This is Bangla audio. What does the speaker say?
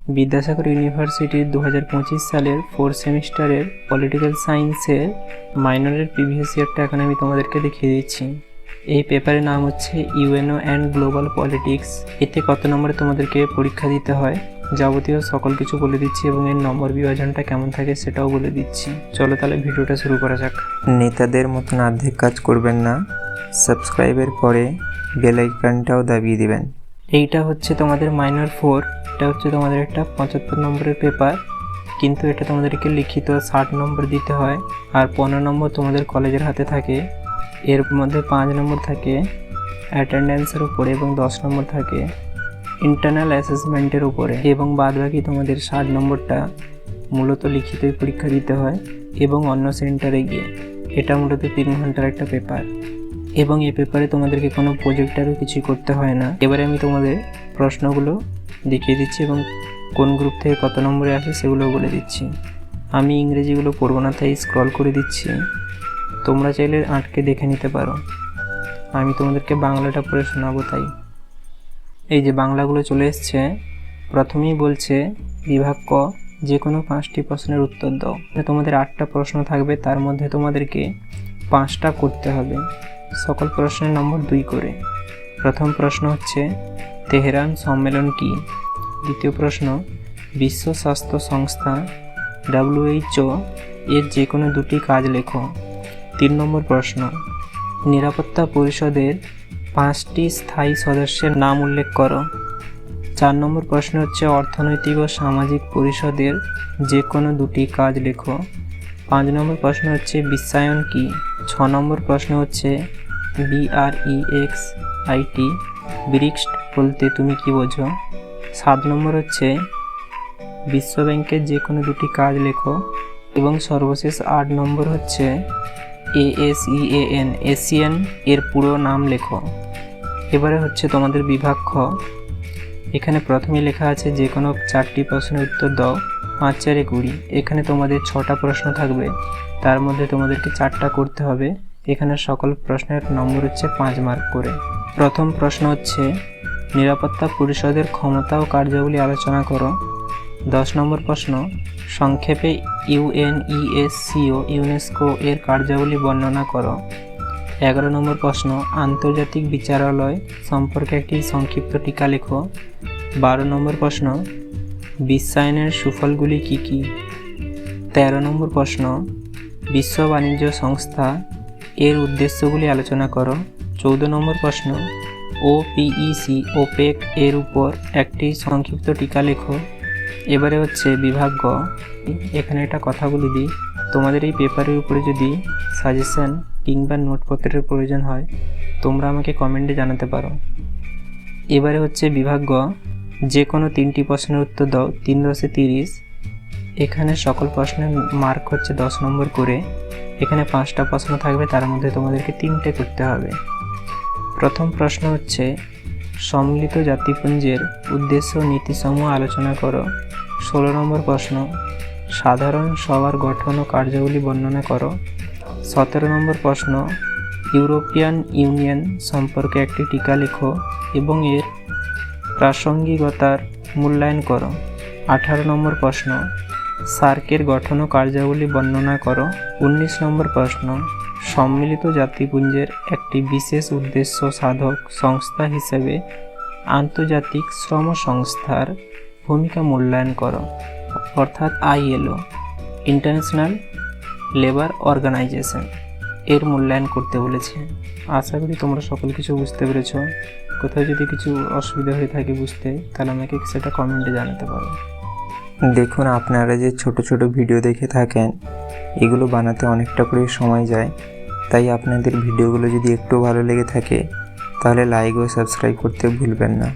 বিদ্যাসাগর ইউনিভার্সিটির 2025 সালের 4th সেমিস্টারের পলিটিক্যাল সায়েন্সের মাইনরের প্রিভিয়াস ইয়ারটা এখন আমি তোমাদেরকে দেখিয়ে দিচ্ছি। এই পেপারের নাম হচ্ছে ইউএনও অ্যান্ড গ্লোবাল পলিটিক্স। এতে কত নম্বরে তোমাদেরকে পরীক্ষা দিতে হয় যাবতীয় সকল কিছু বলে দিচ্ছি এবং এর নম্বর বিভাজনটা কেমন থাকে সেটাও বলে দিচ্ছি। চলো তাহলে ভিডিওটা শুরু করা যাক। নেতাদের মতন অর্ধেক কাজ করবেন না, সাবস্ক্রাইবের পরে বেল আইকনটাও দাবিয়ে দিবেন। এইটা হচ্ছে তোমাদের মাইনর 4। এটা হচ্ছে তোমাদের একটা 75 নম্বরের পেপার, কিন্তু এটা তোমাদেরকে লিখিত 60 নম্বর দিতে হয়। আর 15 নম্বর তোমাদের কলেজের হাতে থাকে। এর মধ্যে 5 নম্বর থাকে অ্যাটেন্ডেন্সের উপরে এবং 10 নম্বর থাকে ইন্টারনাল অ্যাসেসমেন্টের উপরে, এবং বাদবাকি তোমাদের 60 নম্বরটা মূলত লিখিতই পরীক্ষা দিতে হয় এবং অন্য সেন্টারে গিয়ে। এটা মূলত 3 ঘন্টার একটা পেপার এবং এই পেপারে তোমাদেরকে কোনো প্রজেক্টারও কিছু করতে হয় না। এবারে আমি তোমাদের প্রশ্নগুলো দেখিয়ে দিচ্ছি এবং কোন গ্রুপ থেকে কত নম্বরে আসে সেগুলো বলে দিচ্ছি। আমি ইংরেজিগুলো পড়বো না, তাই স্ক্রল করে দিচ্ছি, তোমরা চাইলে আটকে দেখে নিতে পারো। আমি তোমাদেরকে বাংলাটা পড়ে শোনাবো। তাই এই যে বাংলাগুলো চলে এসছে। প্রথমেই বলছে বিভাগ ক, যে কোনো 5টি প্রশ্নের উত্তর দাও। তোমাদের 8টা প্রশ্ন থাকবে, তার মধ্যে তোমাদেরকে 5টা করতে হবে। সকল প্রশ্নের নম্বর 2 করে। প্রথম প্রশ্ন হচ্ছে তেহরান সম্মেলন কি? দ্বিতীয় প্রশ্ন বিশ্ব স্বাস্থ্য সংস্থা WHO এর যে কোনো 2টি কাজ লেখো। 3 নম্বর প্রশ্ন নিরাপত্তা পরিষদের 5টি স্থায়ী সদস্যের নাম উল্লেখ করো। 4 নম্বর প্রশ্ন হচ্ছে অর্থনৈতিক ও সামাজিক পরিষদের যে কোনো 2টি কাজ লেখো। 5 নম্বর প্রশ্ন হচ্ছে বিশ্বায়ন কি? 6 নম্বর প্রশ্ন হচ্ছে BREXIT ব্রিক্স বলতে তুমি কি বোঝো? 7 নম্বর হচ্ছে বিশ্ব ব্যাংকের যে কোনো 2টি কাজ লেখো। এবং সর্বশেষ 8 নম্বর হচ্ছে ASEAN এশিয়ান এর পুরো নাম লেখো। এবারে হচ্ছে তোমাদের বিভাগ খ। এখানে প্রথমে লেখা আছে যে কোনো 4টি প্রশ্নের উত্তর দাও। 5 4 20। এখানে তোমাদের 6টা প্রশ্ন থাকবে, তার মধ্যে তোমাদেরকে 4টা করতে হবে। এখানে সকল প্রশ্নের নম্বর হচ্ছে 5 মার্ক করে। প্রথম প্রশ্ন হচ্ছে নিরাপত্তা পরিষদের ক্ষমতা ও কার্যাবলী আলোচনা করো। 10 নম্বর প্রশ্ন সংক্ষেপে UNESCO ইউনেস্কো এর কার্যাবলী বর্ণনা করো। 11 নম্বর প্রশ্ন আন্তর্জাতিক বিচারালয় সম্পর্কে একটি সংক্ষিপ্ত টিকা লেখো। 12 নম্বর প্রশ্ন বিশ্বায়নের সুফলগুলি কি কি? 13 নম্বর প্রশ্ন বিশ্ব বাণিজ্য সংস্থা এর উদ্দেশ্যগুলি আলোচনা করো। 14 নম্বর প্রশ্ন OPEC এর উপর একটি সংক্ষিপ্ত টিকা লেখো। এবারে হচ্ছে বিভাগ গ। এখানে একটা কথা বলে দিই, তোমাদের এই পেপারের উপরে যদি সাজেশন কিংবা নোটপত্রের প্রয়োজন হয় তোমরা আমাকে কমেন্টে জানাতে পারো। এবারে হচ্ছে বিভাগ গ, যে কোনো 3টি প্রশ্নের উত্তর দাও। 3 × 30। এখানে সকল প্রশ্নের মার্ক হচ্ছে 10 নম্বর করে। এখানে 5টা প্রশ্ন থাকবে, তার মধ্যে তোমাদেরকে 3টে করতে হবে। প্রথম প্রশ্ন হচ্ছে সম্মিলিত জাতিপুঞ্জের উদ্দেশ্য ও নীতিসমূহ আলোচনা করো। 16 নম্বর প্রশ্ন সাধারণ সভার গঠন ও কার্যাবলী বর্ণনা করো। 17 নম্বর প্রশ্ন ইউরোপিয়ান ইউনিয়ন সম্পর্কে একটি টিকা লেখো এবং এর প্রাসঙ্গিকতার মূল্যায়ন করো। 18 নম্বর প্রশ্ন সার্কের গঠন ও কার্যাবলী বর্ণনা করো। 19 নম্বর প্রশ্ন সম্মিলিত জাতিপুঞ্জের একটি বিশেষ উদ্দেশ্য সাধক সংস্থা হিসেবে আন্তর্জাতিক শ্রম সংস্থার ভূমিকা মূল্যায়ন করো, অর্থাৎ ILO ইন্টারন্যাশনাল লেবার অর্গানাইজেশন এর মূল্যায়ন করতে বলেছে। আশা করি তোমরা সকল কিছু বুঝতে পেরেছ। কোথাও যদি কিছু অসুবিধা হয়ে থাকে বুঝতে, তাহলে আমাকে সেটা কমেন্টে জানাতে পারো। দেখুন, আপনারা যে ছোট ছোট ভিডিও দেখে থাকেন এগুলো বানাতে অনেকটা করে সময় যায়, তাই আপনাদের ভিডিওগুলো যদি একটু ভালো লেগে থাকে তাহলে লাইক ও সাবস্ক্রাইব করতে ভুলবেন না।